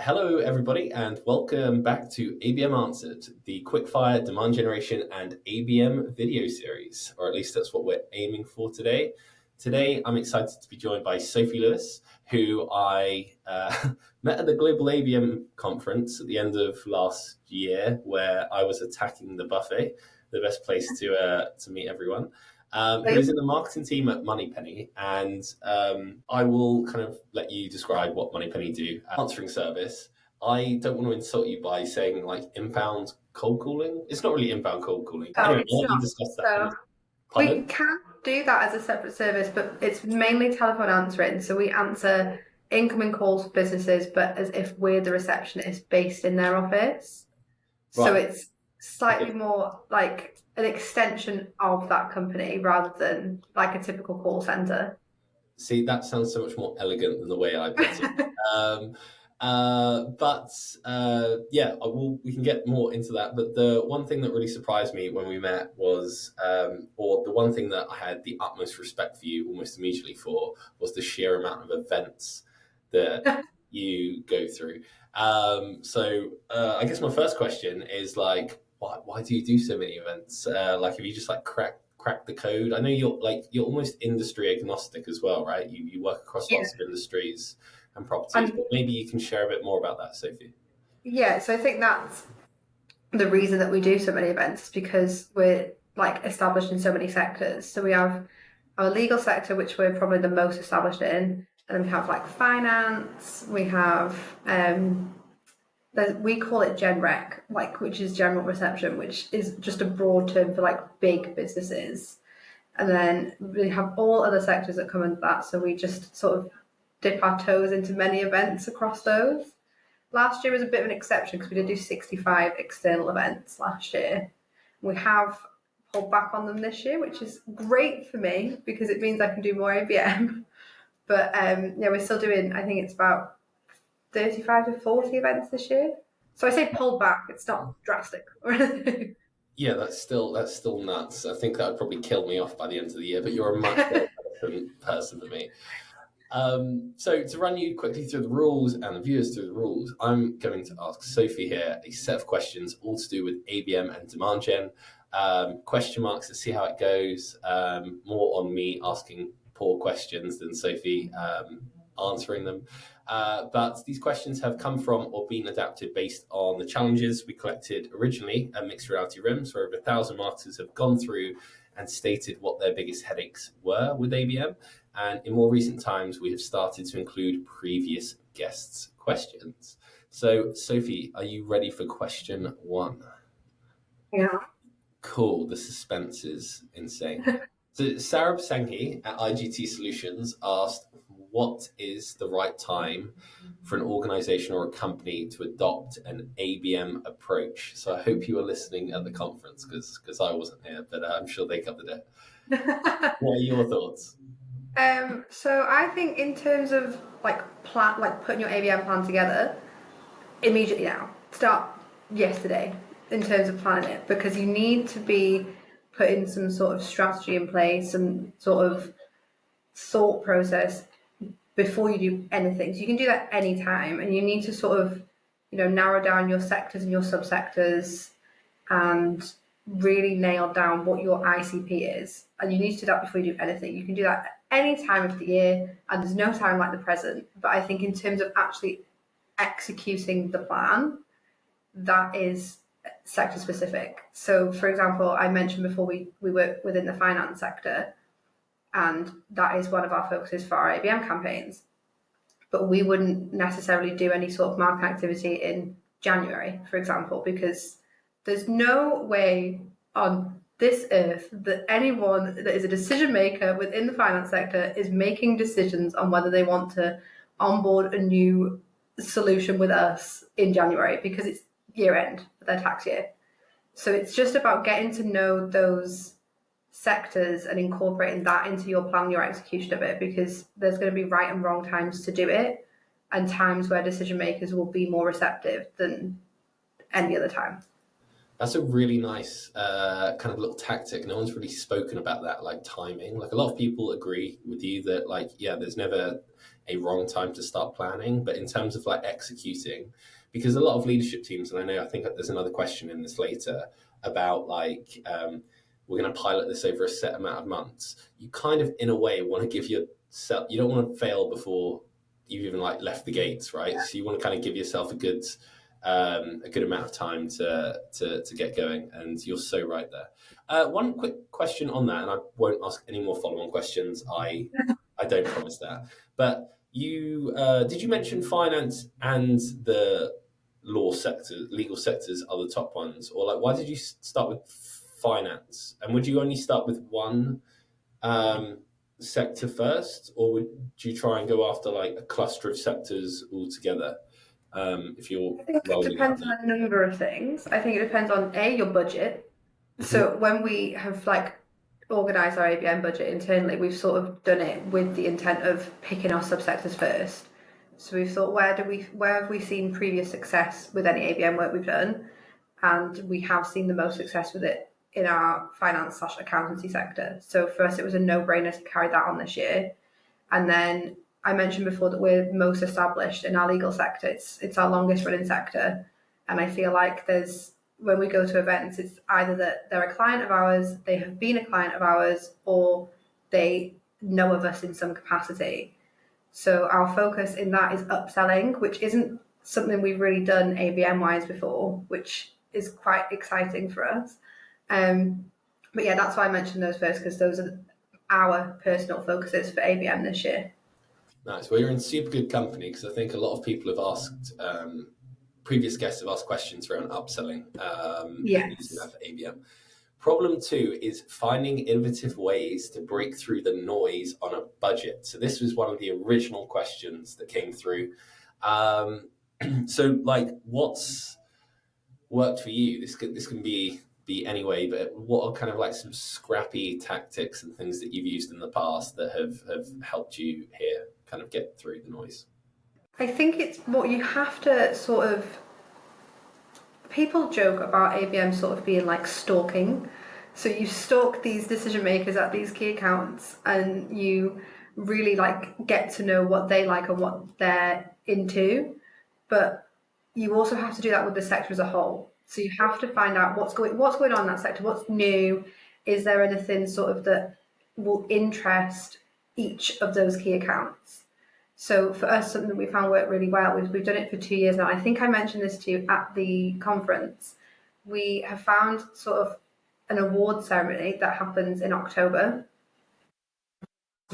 Hello, everybody, and welcome back to ABM Answered, the quickfire demand generation and ABM video series, or at least that's what we're aiming for today. Today, I'm excited to be joined by Sophie Lewis, who I met at the Global ABM conference at the end of last year, where I was attacking the buffet, the best place to meet everyone. Who's in the marketing team at Moneypenny, and I will kind of let you describe what Moneypenny do. Answering service. I don't want to insult you by saying like inbound cold calling. It's not really inbound cold calling. Anyway, I'll let you discuss that. We can do that as a separate service, but it's mainly telephone answering. So we answer incoming calls for businesses, but as if we're the receptionist based in their office. Right. So it's slightly more like an extension of that company rather than like a typical call center. See, that sounds so much more elegant than the way I put it. We can get more into that. But the one thing that really surprised me when we met was, or the one thing that I had the utmost respect for you almost immediately for, was the sheer amount of events that you go through. I guess my first question is like, why do you do so many events? Have you just like crack the code? I know you're almost industry agnostic as well, right? You work across lots of industries and properties, but maybe you can share a bit more about that, Sophie. Yeah, so I think that's the reason that we do so many events, because we're like established in so many sectors. So we have our legal sector, which we're probably the most established in, and then we have like finance, we have we call it Gen Rec, which is general reception, which is just a broad term for like big businesses. And then we have all other sectors that come into that. So we just sort of dip our toes into many events across those. Last year was a bit of an exception because we did do 65 external events last year. We have pulled back on them this year, which is great for me because it means I can do more ABM. But we're still doing, I think it's about 35 to 40 events this year. So I say pulled back, it's not drastic or anything. Yeah, that's still nuts. I think that would probably kill me off by the end of the year, but you're a much better person than me. So to run you quickly through the rules and the viewers through the rules, I'm going to ask Sophie here a set of questions all to do with ABM and demand gen. Question marks to see how it goes. More on me asking poor questions than Sophie answering them. But these questions have come from or been adapted based on the challenges we collected originally at Mixed Reality Rooms, where over 1,000 marketers have gone through and stated what their biggest headaches were with ABM. And in more recent times, we have started to include previous guests' questions. So, Sophie, are you ready for question one? Yeah. Cool. The suspense is insane. So, Sarab Sanghi at IGT Solutions asked, what is the right time for an organization or a company to adopt an ABM approach? So I hope you were listening at the conference because I wasn't here, but I'm sure they covered it. What are your thoughts? So I think in terms of putting your ABM plan together, immediately now, start yesterday in terms of planning it, because you need to be putting some sort of strategy in place, some sort of thought process before you do anything. So you can do that anytime, and you need to sort of, narrow down your sectors and your subsectors and really nail down what your ICP is. And you need to do that before you do anything. You can do that at any time of the year, and there's no time like the present. But I think in terms of actually executing the plan, that is sector specific. So for example, I mentioned before we work within the finance sector, and that is one of our focuses for our ABM campaigns. But we wouldn't necessarily do any sort of marketing activity in January, for example, because there's no way on this earth that anyone that is a decision maker within the finance sector is making decisions on whether they want to onboard a new solution with us in January, because it's year end for their tax year. So it's just about getting to know those sectors and incorporating that into your plan, your execution of it, because there's going to be right and wrong times to do it, and times where decision makers will be more receptive than any other time. That's a really nice kind of little tactic. No one's really spoken about that, like timing. Like a lot of people agree with you that, like, yeah, there's never a wrong time to start planning, but in terms of like executing, because a lot of leadership teams, and I think there's another question in this later about like we're going to pilot this over a set amount of months. You kind of, in a way, want to give yourself. You don't want to fail before you've even like left the gates, right? So you want to kind of give yourself a good amount of time to get going, and you're so right there. One quick question on that, and I won't ask any more follow-on questions. I don't promise that. But you did you mention finance and the law sector, legal sectors are the top ones, or like why did you start with finance? And would you only start with one um, sector first, or would you try and go after like a cluster of sectors altogether? If you're I think it rolling out depends on a number of things. I think it depends on your budget. the. So when we have like organised our ABM budget internally, we've sort of done it with the intent of picking our subsectors first. So we've thought, where have we seen previous success with any ABM work we've done, and we have seen the most success with it in our finance/accountancy sector. So for us, it was a no-brainer to carry that on this year. And then I mentioned before that we're most established in our legal sector. It's our longest running sector, and I feel like when we go to events, it's either that they're a client of ours, they have been a client of ours, or they know of us in some capacity. So our focus in that is upselling, which isn't something we've really done ABM wise before, which is quite exciting for us. But yeah, that's why I mentioned those first, because those are our personal focuses for ABM this year. Nice. Well, you're in super good company because I think a lot of people have asked, previous guests have asked questions around upselling and using that Yes. for ABM. Problem two is finding innovative ways to break through the noise on a budget. So this was one of the original questions that came through. So, like, what's worked for you? This can be anyway, but what are kind of like some scrappy tactics and things that you've used in the past that have helped you here kind of get through the noise? I think it's what you have to sort of. People joke about ABM sort of being like stalking. So you stalk these decision makers at these key accounts, and you really like get to know what they like and what they're into. But you also have to do that with the sector as a whole. So you have to find out what's going on in that sector, what's new, is there anything sort of that will interest each of those key accounts. So for us, something that we found worked really well is we've done it for 2 years now. I think I mentioned this to you at the conference. We have found sort of an award ceremony that happens in October.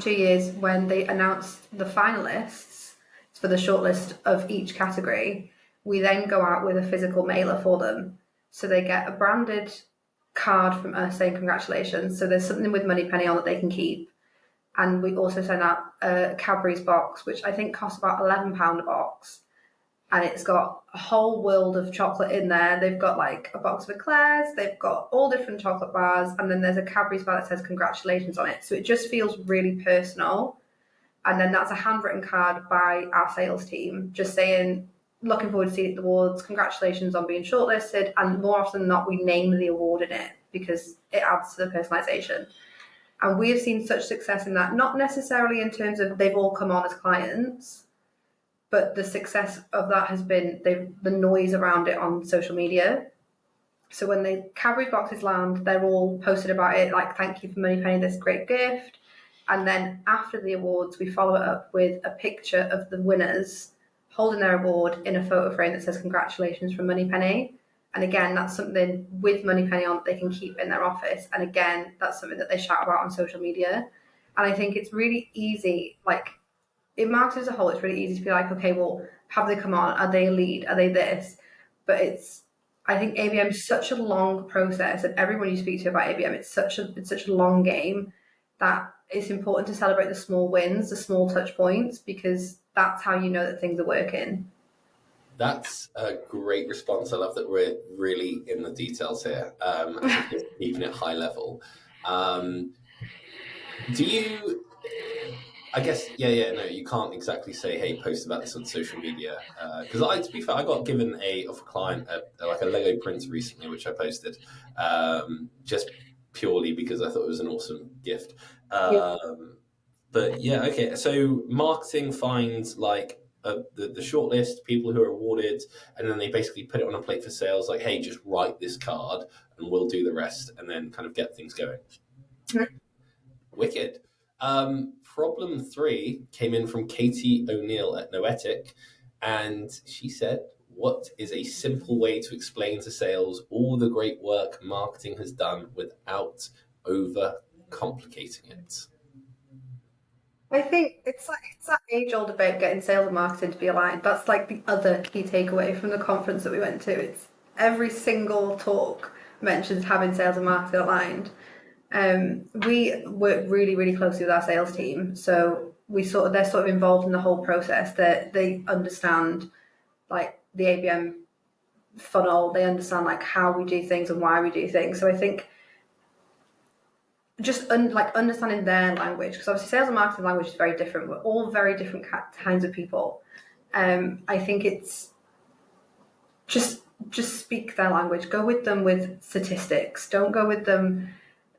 2 years when they announced the finalists for the shortlist of each category, we then go out with a physical mailer for them. So they get a branded card from us saying congratulations. So there's something with Moneypenny on that they can keep. And we also send out a Cadbury's box, which I think costs about £11 a box. And it's got a whole world of chocolate in there. They've got like a box of eclairs, they've got all different chocolate bars, and then there's a Cadbury's bar that says congratulations on it. So it just feels really personal. And then that's a handwritten card by our sales team just saying, looking forward to seeing the awards, congratulations on being shortlisted. And more often than not, we name the award in it because it adds to the personalisation. And we have seen such success in that, not necessarily in terms of they've all come on as clients, but the success of that has been the noise around it on social media. So when the Cadbury boxes land, they're all posted about it, like, thank you for Moneypenny, this great gift. And then after the awards, we follow it up with a picture of the winners holding their award in a photo frame that says congratulations from Moneypenny. And again, that's something with Moneypenny on that they can keep in their office. And again, that's something that they shout about on social media. And I think it's really easy, like in marketing as a whole, it's really easy to be like, okay, well, have they come on? Are they a lead? Are they this? But I think ABM is such a long process, and everyone you speak to about ABM, it's such a long game that it's important to celebrate the small wins, the small touch points, because that's how you know that things are working. That's a great response. I love that we're really in the details here. I think keeping it high level. Do you? I guess, yeah, no, you can't exactly say, "Hey, post about this on social media." Because to be fair, I got given off a client like a Lego print recently, which I posted, just purely because I thought it was an awesome gift. Yeah. But yeah, okay. So marketing finds like the shortlist, people who are awarded, and then they basically put it on a plate for sales. Like, hey, just write this card, and we'll do the rest, and then kind of get things going. Wicked. Problem 3 came in from Katie O'Neill at Noetic, and she said, "What is a simple way to explain to sales all the great work marketing has done without over complicating it?" I think it's that age-old debate getting sales and marketing to be aligned. That's like the other key takeaway from the conference that we went to. It's every single talk mentions having sales and marketing aligned. We work really, really closely with our sales team, so they're sort of involved in the whole process. That they understand like the ABM funnel. They understand like how we do things and why we do things. So I think just understanding their language, because obviously sales and marketing language is very different. We're all very different kinds of people. I think it's just speak their language. Go with them with statistics. Don't go with them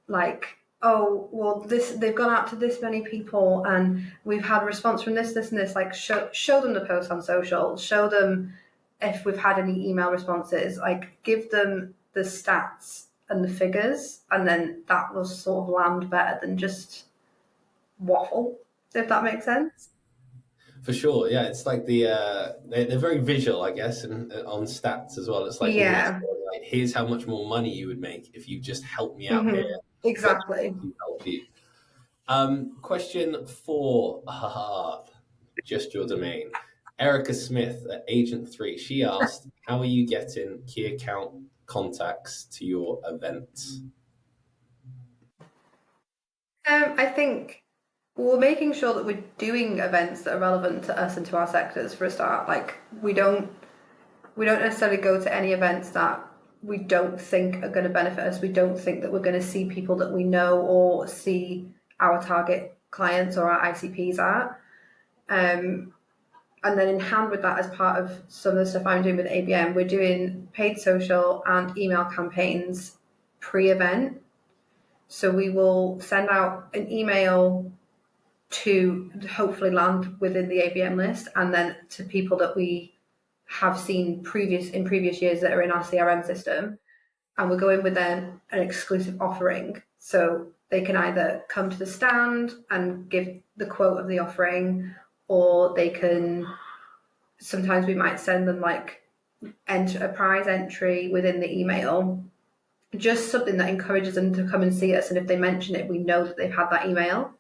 like, oh well, they've gone out to this many people and we've had a response from this and this. Like show them the post on social. Show them if we've had any email responses. Like give them the stats and the figures, and then that will sort of land better than just waffle, if that makes sense. For sure, yeah. It's like they're very visual, I guess, and on stats as well. It's like almost Yeah. like, here's how much more money you would make if you just help me out here Hmm. to Exactly. actually help you. Question 4, just your domain. Erica Smith at Agent 3. She asked, "How are you getting key account contacts to your events?" I think we're making sure that we're doing events that are relevant to us and to our sectors for a start. Like we don't necessarily go to any events that we don't think are going to benefit us. We don't think that we're going to see people that we know or see our target clients or our ICPs at. And then in hand with that, as part of some of the stuff I'm doing with ABM, we're doing paid social and email campaigns pre-event. So we will send out an email to hopefully land within the ABM list, and then to people that we have seen in previous years that are in our CRM system, and we're going with then an exclusive offering. So they can either come to the stand and give the quote of the offering, or they can, sometimes we might send them like enter a prize entry within the email, just something that encourages them to come and see us. And if they mention it, we know that they've had that email.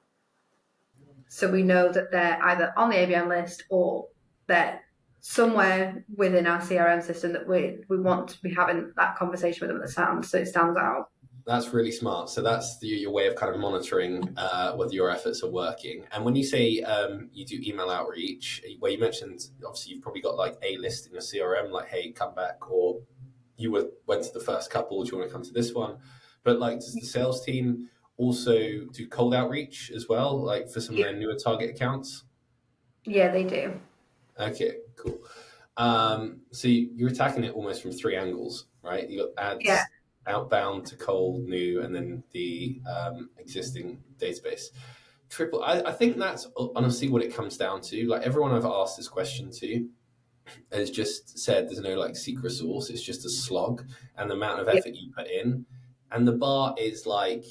So we know that they're either on the ABM list or they're somewhere within our CRM system that we want to be having that conversation with them that sounds, so it stands out. That's really smart. So that's your way of kind of monitoring whether your efforts are working. And when you say you do email outreach, where you mentioned obviously you've probably got like a list in your CRM, like, hey, come back, or went to the first couple, do you want to come to this one? But like, does the sales team also do cold outreach as well, like for some of Yeah, their newer target accounts? yeah, they do. Okay, cool. So you're attacking it almost from 3 angles, right? You got Yeah, ads, outbound to cold, new, and then the existing database. I think that's honestly what it comes down to. Like everyone I've asked this question to has just said there's no like secret sauce. It's just a slog, and the amount of yeah, effort you put in, and the bar is like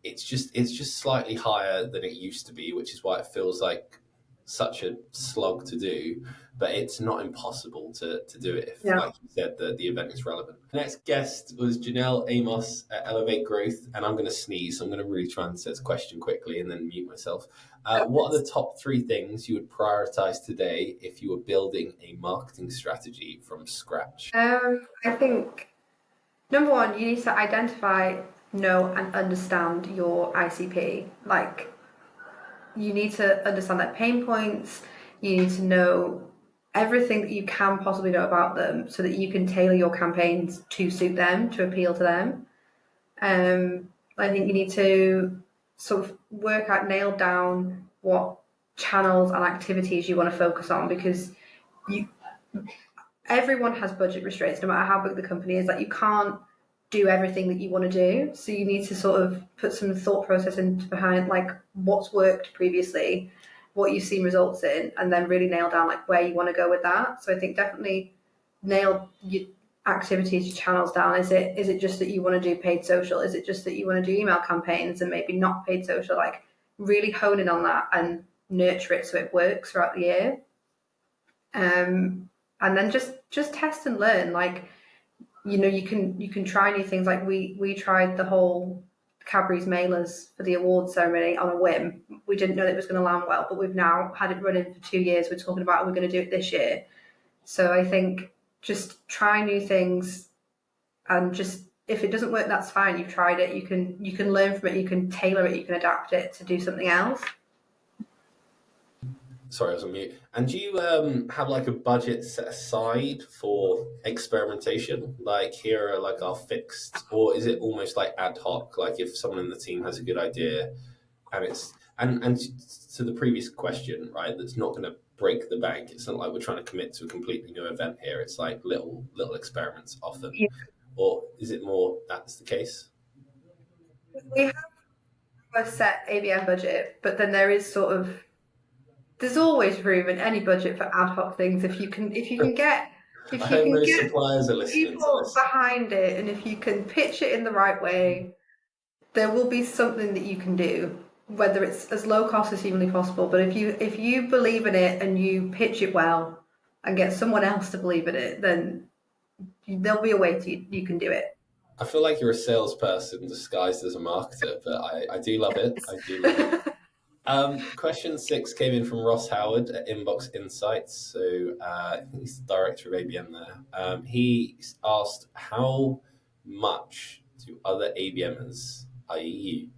it's just slightly higher than it used to be, which is why it feels like such a slog to do. But it's not impossible to do it if, yeah. like you said, the event is relevant. The next guest was Janelle Amos at Elevate Growth, and I'm going to sneeze, so I'm going to really try and answer this question quickly and then mute myself. What are the top 3 things you would prioritize today if you were building a marketing strategy from scratch? I think number one, you need to identify, know, and understand your ICP. Like you need to understand their pain points. You need to know everything that you can possibly know about them so that you can tailor your campaigns to suit them, to appeal to them. I think you need to sort of nail down what channels and activities you want to focus on, because you everyone has budget restraints no matter how big the company is. Like, you can't do everything that you want to do, so you need to sort of put some thought process into behind like what's worked previously, what you've seen results in, and then really nail down like where you want to go with that. So I think definitely nail your activities, your channels down. Is it just that you want to do paid social? Is it just that you want to do email campaigns and maybe not paid social? Like, really hone in on that and nurture it so it works throughout the year. And then just test and learn. Like, you can try new things. Like, we tried the whole Cadbury's mailers for the awards ceremony on a whim. We didn't know that it was going to land well, but we've now had it running for 2 years. We're talking about we're going to do it this year. So I think just try new things, and just, if it doesn't work, that's fine. You've tried it. You can learn from it. You can tailor it. You can adapt it to do something else. Sorry, I was on mute. And do you have like a budget set aside for experimentation? Like, here are like our fixed, or is it almost like ad hoc? Like, if someone in the team has a good idea, and it's and to the previous question, right? That's not going to break the bank. It's not like we're trying to commit to a completely new event here. It's like little experiments often, Yeah. or is it more that's the case? We have a set ABM budget, but then there's always room in any budget for ad hoc things if you can get I if you hope can no get suppliers are listening to people this. behind it, and if you can pitch it in the right way, there will be something that you can do, whether it's as low cost as humanly possible. But if you believe in it and you pitch it well and get someone else to believe in it, then there'll be a way you can do it. I feel like you're a salesperson disguised as a marketer, but I do love it. I do love it. Question 6 came in from Ross Howard at Inbox Insights. So I think he's the director of ABM there. He asked, how much do other ABMers, i.e. you,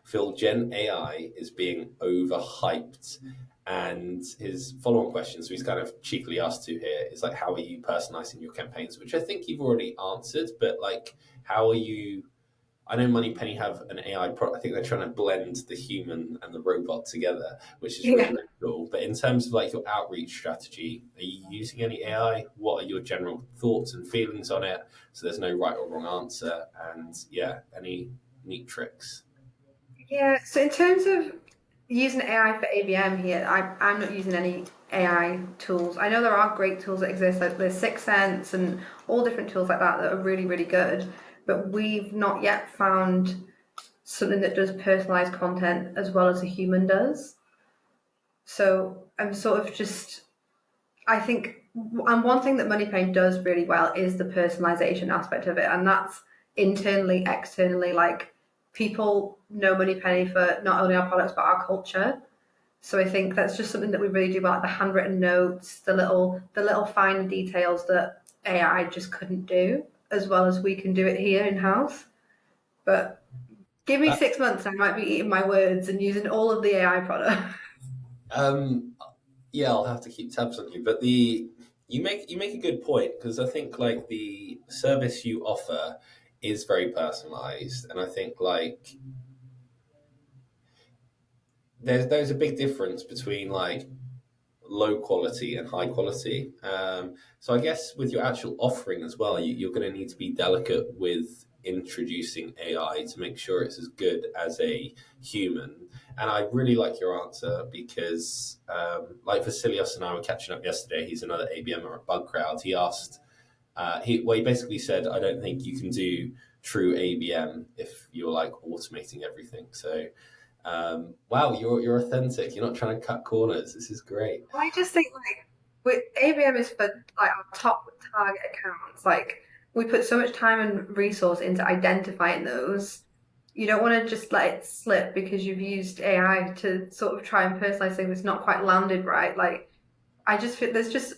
feel Gen AI is being overhyped? And his follow-on question, so he's kind of cheekily asked to here, is like, how are you personalizing your campaigns? Which I think you've already answered, but like, how are you? I know Moneypenny have an AI product. I think they're trying to blend the human and the robot together, which is really, Yeah. really cool. But in terms of like your outreach strategy, are you using any AI? What are your general thoughts and feelings on it? So there's no right or wrong answer. And yeah, any neat tricks? Yeah, so in terms of using AI for ABM here, I'm not using any AI tools. I know there are great tools that exist, like there's Sixth Sense and all different tools like that that are really, really good, but we've not yet found something that does personalized content as well as a human does. So I'm sort of just, I think, and one thing that MoneyPay does really well is the personalization aspect of it, and that's internally, externally. Like, people know MoneyPenny for not only our products but our culture. So I think that's just something that we really do well, like the handwritten notes, the little fine details that AI just couldn't do as well as we can do it here in house. But give me That 6 months, I might be eating my words and using all of the AI products. um, yeah, I'll have to keep tabs on you. But the you make a good point, because I think like the service you offer is very personalized, and I think like there's a big difference between like low quality and high quality. So I guess with your actual offering as well, you're going to need to be delicate with introducing AI to make sure it's as good as a human. And I really like your answer because, like Vasilios and I were catching up yesterday. He's another ABMer at Bug Crowd. He asked, he basically said, I don't think you can do true ABM if you're like automating everything. So wow, you're authentic. You're not trying to cut corners. This is great. I just think, like, with ABM is for like our top target accounts. Like, we put so much time and resource into identifying those. You don't want to just let it slip because you've used AI to sort of try and personalize things that's not quite landed right. Like, I just feel there's just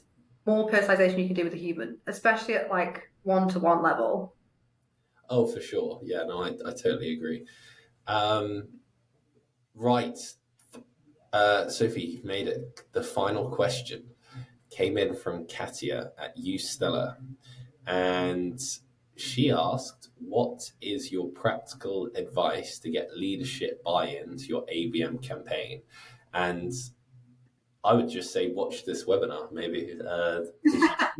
more personalization you can do with a human, especially at like one-to-one level. Oh, for sure. Yeah, no, I totally agree. Um, right. Sophie, you've made it. The final question came in from Katia at U Stella, and she asked, what is your practical advice to get leadership buy-in to your ABM campaign? And I would just say, watch this webinar, maybe.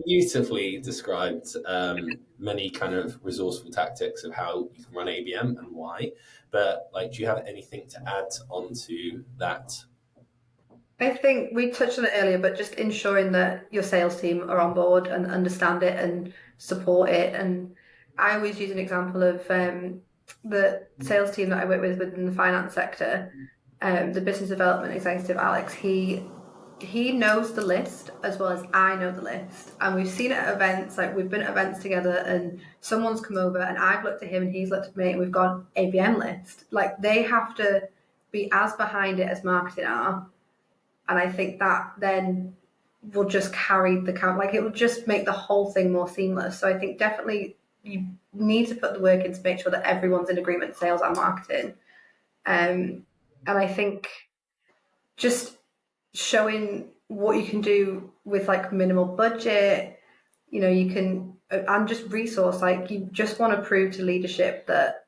Beautifully described many kind of resourceful tactics of how you can run ABM and why. But like, do you have anything to add onto that? I think we touched on it earlier, but just ensuring that your sales team are on board and understand it and support it. And I always use an example of the sales team that I work with within the finance sector. The business development executive, Alex, he knows the list as well as I know the list. And we've seen it at events, like we've been at events together and someone's come over and I've looked at him and he's looked at me and we've got an ABM list. Like they have to be as behind it as marketing are. And I think that then will just carry the count, like it will just make the whole thing more seamless. So I think definitely you need to put the work in to make sure that everyone's in agreement, sales and marketing. And I think just showing what you can do with like minimal budget, you can, and just resource, like you just want to prove to leadership that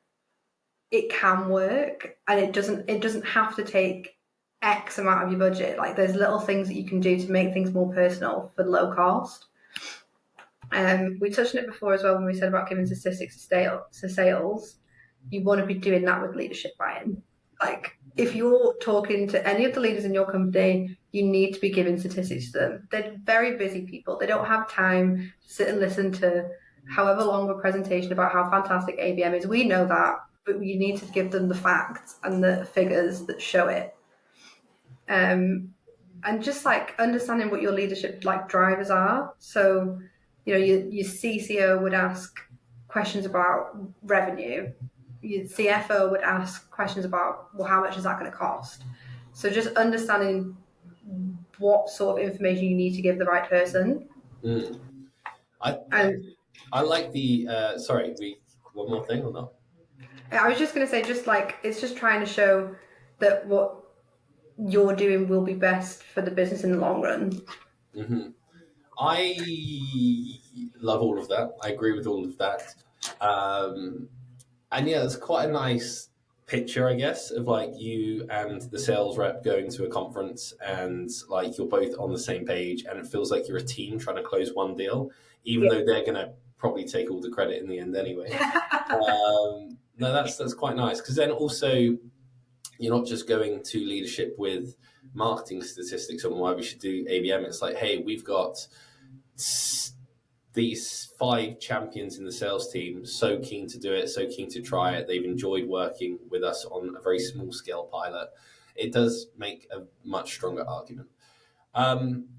it can work and it doesn't have to take X amount of your budget. Like there's little things that you can do to make things more personal for low cost. We touched on it before as well when we said about giving statistics to sales. You want to be doing that with leadership buy-in. Like if you're talking to any of the leaders in your company, you need to be giving statistics to them. They're very busy people. They don't have time to sit and listen to however long a presentation about how fantastic ABM is. We know that, but you need to give them the facts and the figures that show it. And just like understanding what your leadership like drivers are. So, your CCO would ask questions about revenue. Your CFO would ask questions about, well, how much is that going to cost? So just understanding what sort of information you need to give the right person. Mm. I like the sorry, one more thing or not? I was just going to say, just like it's just trying to show that what you're doing will be best for the business in the long run. Mm-hmm. I love all of that. I agree with all of that. And yeah, it's quite a nice picture, I guess, of like you and the sales rep going to a conference and like you're both on the same page and it feels like you're a team trying to close one deal, even though they're going to probably take all the credit in the end anyway. No, that's quite nice because then also you're not just going to leadership with marketing statistics on why we should do ABM. It's like, hey, we've got these 5 champions in the sales team, so keen to do it, so keen to try it. They've enjoyed working with us on a very small scale pilot. It does make a much stronger argument.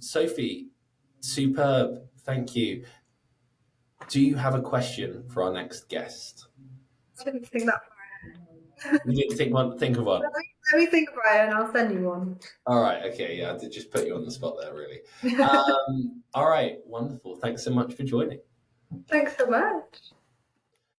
Sophie, superb. Thank you. Do you have a question for our next guest? I didn't think that far. You didn't think of one. Let me think about it and I'll send you one. All right. Okay. Yeah, I did just put you on the spot there, really. All right. Wonderful. Thanks so much for joining. Thanks so much.